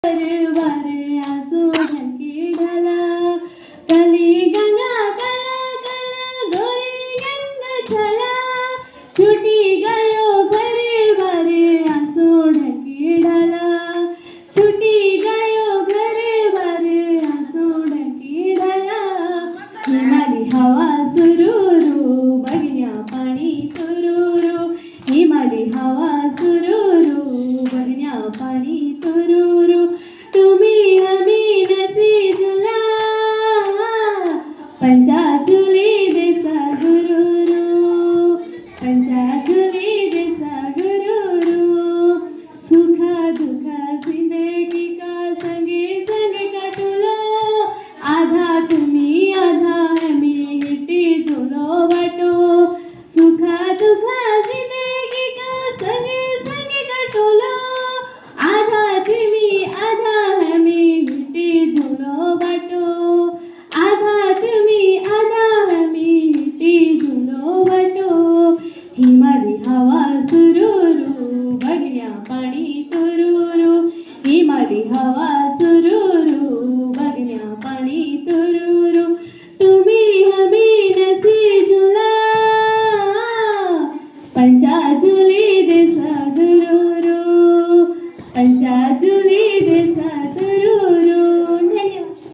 वारे आसो ढंकी ढाला कली गंगा कला कला गोरी गंग चला छूटी गयो घरे वारे आसो ढंकी ढाला छूटी गयो घरे वारे आसो ढंकी ढाला हिमाली हवा सुरूरू बगण्या पाणी तुरूरू हिमाली हवा सुरूरू बगण्या पाणी तुरूरू तुम्ही आम्ही नसी झुला पंचाचुली देसा गुरुरू पंचाचुली देसा गुरुरू सुखा दुखा जिंदगी का संगे संगे काटुलो आधा तुम्ही आधा आम्ही इटी झुलो वाटो सुखा दुखा जिंदगी का संगे संगे काटुलो आधा तुम्ही आधा आम्ही इटी झुलो वाटो आधा तुम्ही आधा आम्ही इटी झुलो वाटो हिमाली हवा सुरूरू बगण्या पाणी तुरूरू हिमाली हवा सुरूरू बगण्या पाणी तुरूरू तुम्ही आम्ही नसी झुला पंचा